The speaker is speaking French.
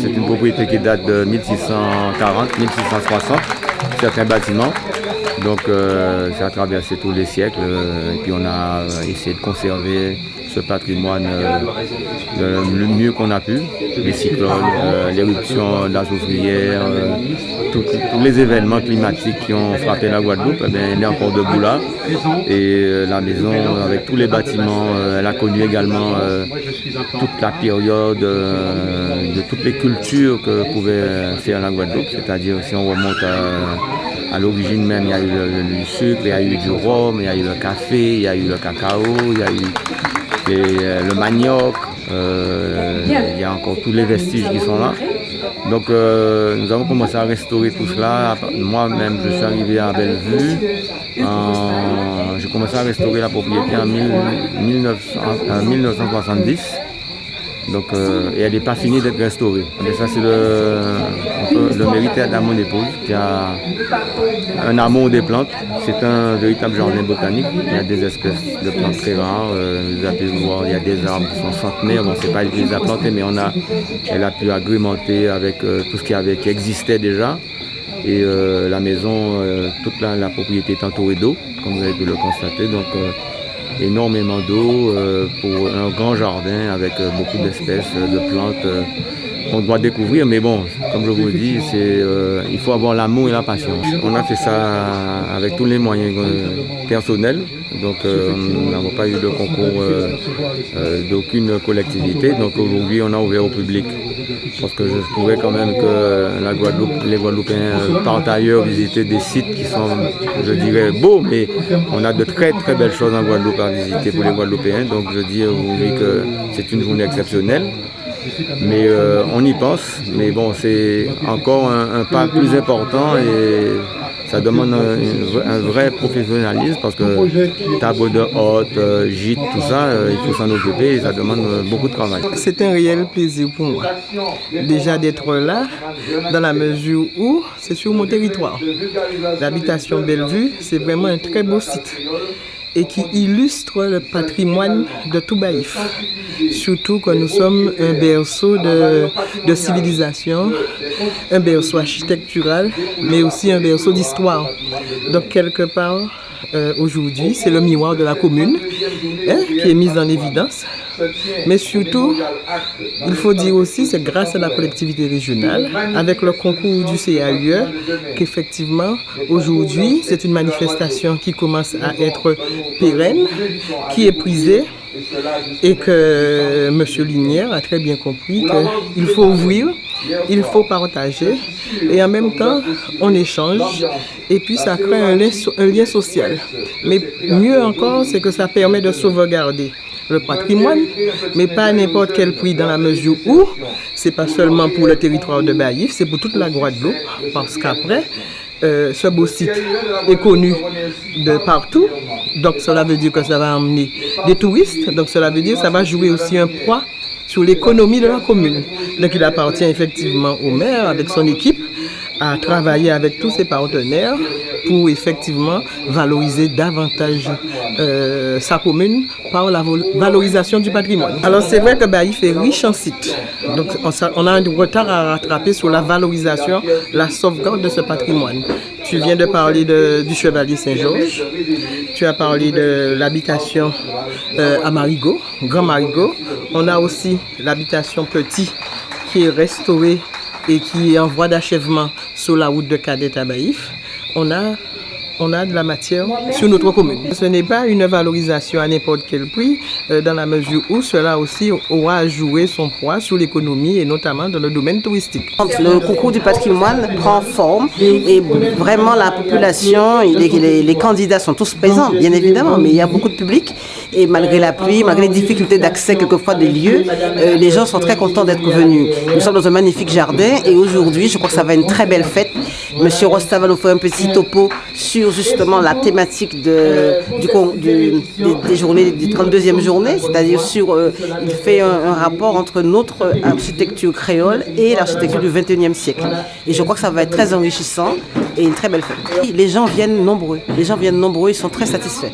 c'est une propriété qui date de 1640, 1660, certains bâtiments. Donc ça a traversé tous les siècles et puis on a essayé de conserver ce patrimoine le mieux qu'on a pu. Les cyclones, l'éruption de la soufrière, tous les événements climatiques qui ont frappé la Guadeloupe, elle est encore debout là. Et la maison, avec tous les bâtiments, elle a connu également toute la période de toutes les cultures que pouvait faire la Guadeloupe. C'est-à-dire, si on remonte à l'origine même, il y a eu du sucre, il y a eu du rhum, il y a eu le café, il y a eu le cacao, il y a eu le manioc, il y a encore tous les vestiges qui sont là. Donc nous avons commencé à restaurer tout cela. Moi-même, je suis arrivé à Bellevue. J'ai commencé à restaurer la propriété en 1970. Donc, et elle n'est pas finie d'être restaurée. Mais ça, c'est le mérite à mon épouse qui a un amour des plantes. C'est un véritable jardin botanique. Il y a des espèces de plantes très rares. Vous avez pu voir, il y a des arbres qui sont centenaires. Bon, c'est pas elle qui les a plantés, mais elle a pu agrémenter avec tout ce qui existait déjà. Et la maison, toute la propriété est entourée d'eau, comme vous avez pu le constater. Donc, énormément d'eau pour un grand jardin avec beaucoup d'espèces de plantes qu'on doit découvrir. Mais bon, comme je vous le dis, il faut avoir l'amour et la patience. On a fait ça avec tous les moyens personnels. Donc nous n'avons pas eu de concours d'aucune collectivité. Donc aujourd'hui, on a ouvert au public. Parce que je trouvais quand même que les Guadeloupéens partent ailleurs visiter des sites qui sont, je dirais, beaux, mais on a de très très belles choses en Guadeloupe à visiter pour les Guadeloupéens. Donc je dis aujourd'hui que c'est une journée exceptionnelle. Mais on y pense, mais bon, c'est encore un pas plus important et ça demande un vrai professionnalisme parce que table de hôte, gîte, tout ça, il faut s'en occuper et ça demande beaucoup de travail. C'est un réel plaisir pour moi, déjà d'être là, dans la mesure où c'est sur mon territoire. L'habitation Bellevue, c'est vraiment un très beau site et qui illustre le patrimoine de Toubaïf. Surtout que nous sommes un berceau de civilisation, un berceau architectural, mais aussi un berceau d'histoire. Donc quelque part, aujourd'hui, c'est le miroir de la commune qui est mis en évidence. Mais surtout, il faut dire aussi, c'est grâce à la collectivité régionale, avec le concours du CAUE, qu'effectivement, aujourd'hui, c'est une manifestation qui commence à être pérenne, qui est prisée, et que M. Linière a très bien compris qu'il faut ouvrir, il faut partager, et en même temps, on échange, et puis ça crée un lien social. Mais mieux encore, c'est que ça permet de sauvegarder le patrimoine, mais pas à n'importe quel prix dans la mesure où c'est pas seulement pour le territoire de Baïf, c'est pour toute la Guadeloupe, parce qu'après, ce beau site est connu de partout, donc cela veut dire que ça va emmener des touristes, donc cela veut dire que ça va jouer aussi un poids sur l'économie de la commune. Donc il appartient effectivement au maire avec son équipe à travailler avec tous ses partenaires pour effectivement valoriser davantage sa commune par la valorisation du patrimoine. Alors c'est vrai que Baïf est riche en sites, donc on a un retard à rattraper sur la valorisation, la sauvegarde de ce patrimoine. Tu viens de parler du Chevalier Saint-Georges, tu as parlé de l'habitation à Marigot, Grand Marigot. On a aussi l'habitation Petit qui est restaurée et qui est en voie d'achèvement sur la route de Cadet à Baïf. On a de la matière sur notre commune. Ce n'est pas une valorisation à n'importe quel prix, dans la mesure où cela aussi aura à jouer son poids sur l'économie et notamment dans le domaine touristique. Le concours du patrimoine prend forme et vraiment la population, les candidats sont tous présents, bien évidemment, mais il y a beaucoup de public et malgré la pluie, malgré les difficultés d'accès quelquefois des lieux, les gens sont très contents d'être venus. Nous sommes dans un magnifique jardin et aujourd'hui, je crois que ça va être une très belle fête. Monsieur Rosta va nous faire un petit topo sur justement la thématique des journées, des 32e journées, c'est-à-dire il fait un rapport entre notre architecture créole et l'architecture du 21e siècle. Et je crois que ça va être très enrichissant et une très belle fête. Les gens viennent nombreux, ils sont très satisfaits.